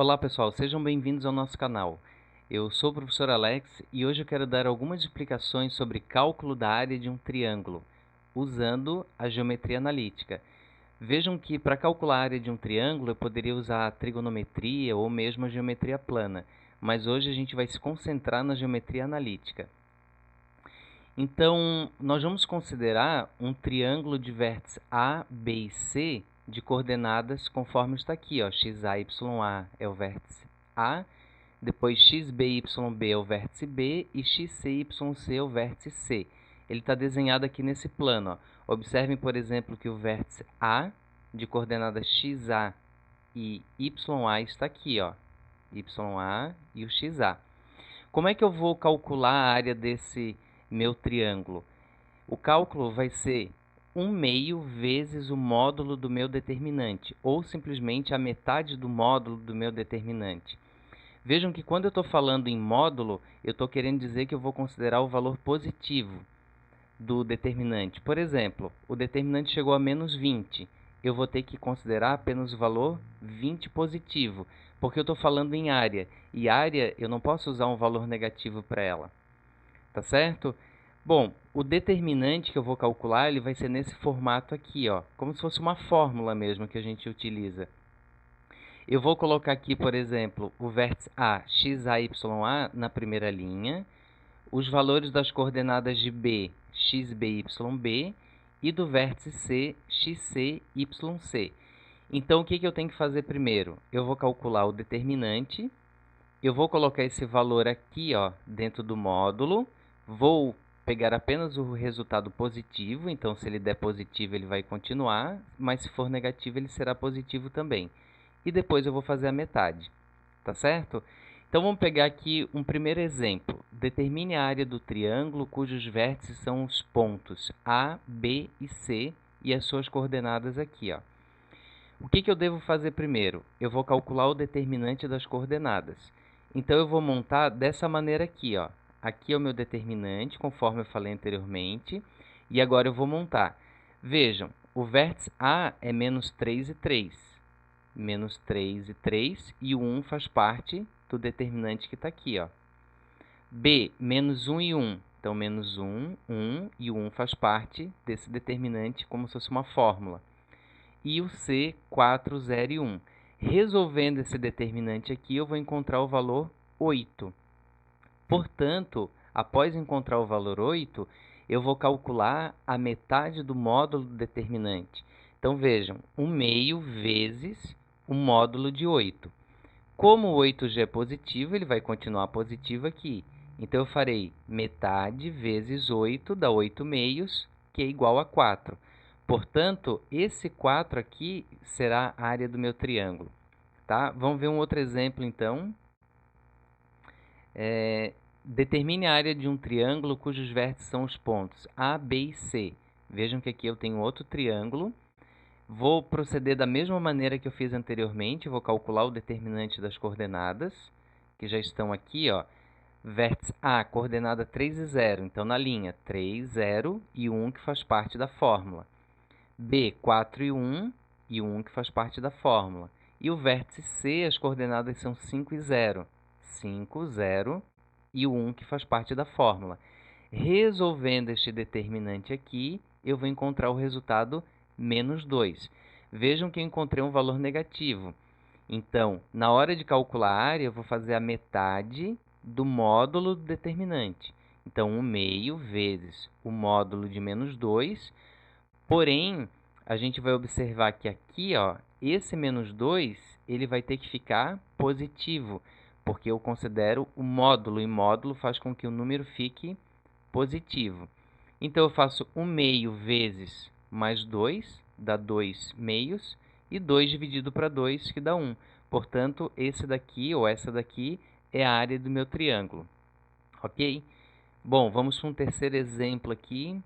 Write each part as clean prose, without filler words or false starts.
Olá pessoal, sejam bem-vindos ao nosso canal. Eu sou o professor Alex e hoje eu quero dar algumas explicações sobre cálculo da área de um triângulo, usando a geometria analítica. Vejam que para calcular a área de um triângulo eu poderia usar a trigonometria ou mesmo a geometria plana, mas hoje a gente vai se concentrar na geometria analítica. Então, nós vamos considerar um triângulo de vértices A, B e C de coordenadas conforme está aqui, ó, XA, YA é o vértice A, depois XB, YB é o vértice B e XC, YC é o vértice C. Ele está desenhado aqui nesse plano, ó. Observem, por exemplo, que o vértice A de coordenadas XA e YA está aqui, ó, YA e o XA. Como é que eu vou calcular a área desse meu triângulo? O cálculo vai ser 1/2 vezes o módulo do meu determinante, ou simplesmente a metade do módulo do meu determinante. Vejam que quando eu estou falando em módulo, eu estou querendo dizer que eu vou considerar o valor positivo do determinante. Por exemplo, o determinante chegou a menos 20. Eu vou ter que considerar apenas o valor 20 positivo, porque eu estou falando em área. E área, eu não posso usar um valor negativo para ela. Tá certo? Bom, o determinante que eu vou calcular, ele vai ser nesse formato aqui, ó, como se fosse uma fórmula mesmo que a gente utiliza. Eu vou colocar aqui, por exemplo, o vértice A, XA, YA, na primeira linha, os valores das coordenadas de B, XB, YB, e do vértice C, XC, YC. Então, o que eu tenho que fazer primeiro? Eu vou calcular o determinante, eu vou colocar esse valor aqui, ó, dentro do módulo, vou pegar apenas o resultado positivo, então se ele der positivo ele vai continuar, mas se for negativo ele será positivo também. E depois eu vou fazer a metade, tá certo? Então vamos pegar aqui um primeiro exemplo. Determine a área do triângulo cujos vértices são os pontos A, B e C e as suas coordenadas aqui, ó. O que eu devo fazer primeiro? Eu vou calcular o determinante das coordenadas. Então, eu vou montar dessa maneira aqui, ó. Aqui é o meu determinante, conforme eu falei anteriormente. E agora eu vou montar. Vejam, o vértice A é menos 3 e 3. Menos 3 e 3, e o 1 faz parte do determinante que está aqui, ó. B, menos 1 e 1. Então, menos 1, 1, e o 1 faz parte desse determinante como se fosse uma fórmula. E o C, 4, 0 e 1. Resolvendo esse determinante aqui, eu vou encontrar o valor 8. Portanto, após encontrar o valor 8, eu vou calcular a metade do módulo do determinante. Então, vejam, 1/2 vezes o módulo de 8. Como o 8 já é positivo, ele vai continuar positivo aqui. Então, eu farei metade vezes 8 dá 8/2, que é igual a 4. Portanto, esse 4 aqui será a área do meu triângulo. Tá? Vamos ver um outro exemplo, então. Determine a área de um triângulo cujos vértices são os pontos A, B e C. Vejam que aqui eu tenho outro triângulo. Vou proceder da mesma maneira que eu fiz anteriormente. Vou calcular o determinante das coordenadas, que já estão aqui, ó. Vértice A, coordenada 3 e 0. Então, na linha 3, 0 e 1, que faz parte da fórmula. B, 4 e 1, e o 1 que faz parte da fórmula. E o vértice C, as coordenadas são 5 e 0. 5, 0 e o 1 que faz parte da fórmula. Resolvendo este determinante aqui, eu vou encontrar o resultado menos 2. Vejam que eu encontrei um valor negativo. Então, na hora de calcular a área, eu vou fazer a metade do módulo do determinante. Então, 1/2 vezes o módulo de menos 2. Porém, a gente vai observar que aqui, ó, esse menos 2, ele vai ter que ficar positivo, porque eu considero o módulo, e módulo faz com que o número fique positivo. Então, eu faço 1/2 vezes mais 2, dá 2/2, e 2 dividido para 2, que dá 1. Portanto, esse daqui, ou essa daqui, é a área do meu triângulo. Ok? Bom, vamos para um terceiro exemplo aqui.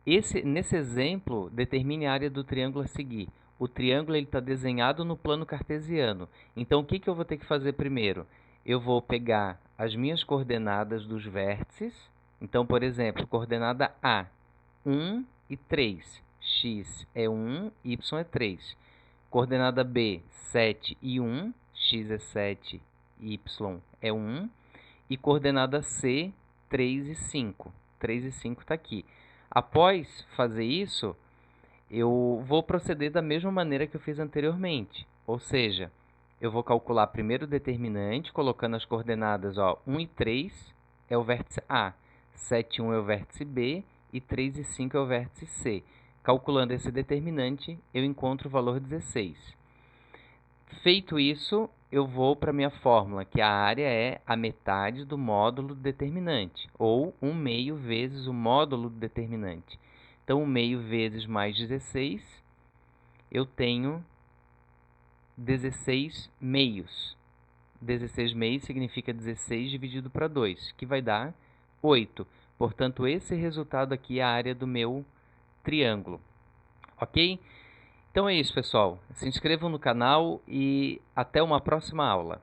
Nesse exemplo, determine a área do triângulo a seguir. O triângulo está desenhado no plano cartesiano. Então, o que eu vou ter que fazer primeiro? Eu vou pegar as minhas coordenadas dos vértices. Então, por exemplo, coordenada A, 1 e 3. X é 1, Y é 3. Coordenada B, 7 e 1. X é 7 e Y é 1. E coordenada C, 3 e 5. 3 e 5 está aqui. Após fazer isso, eu vou proceder da mesma maneira que eu fiz anteriormente. Ou seja, eu vou calcular primeiro o determinante, colocando as coordenadas 1 e 3 é o vértice A, 7 e 1 é o vértice B e 3 e 5 é o vértice C. Calculando esse determinante, eu encontro o valor 16. Feito isso, eu vou para a minha fórmula, que a área é a metade do módulo do determinante, ou 1/2 vezes o módulo do determinante. Então, 1/2 vezes mais 16, eu tenho 16 meios. 16 meios significa 16 dividido para 2, que vai dar 8. Portanto, esse resultado aqui é a área do meu triângulo. Ok? Então é isso, pessoal. Se inscrevam no canal e até uma próxima aula.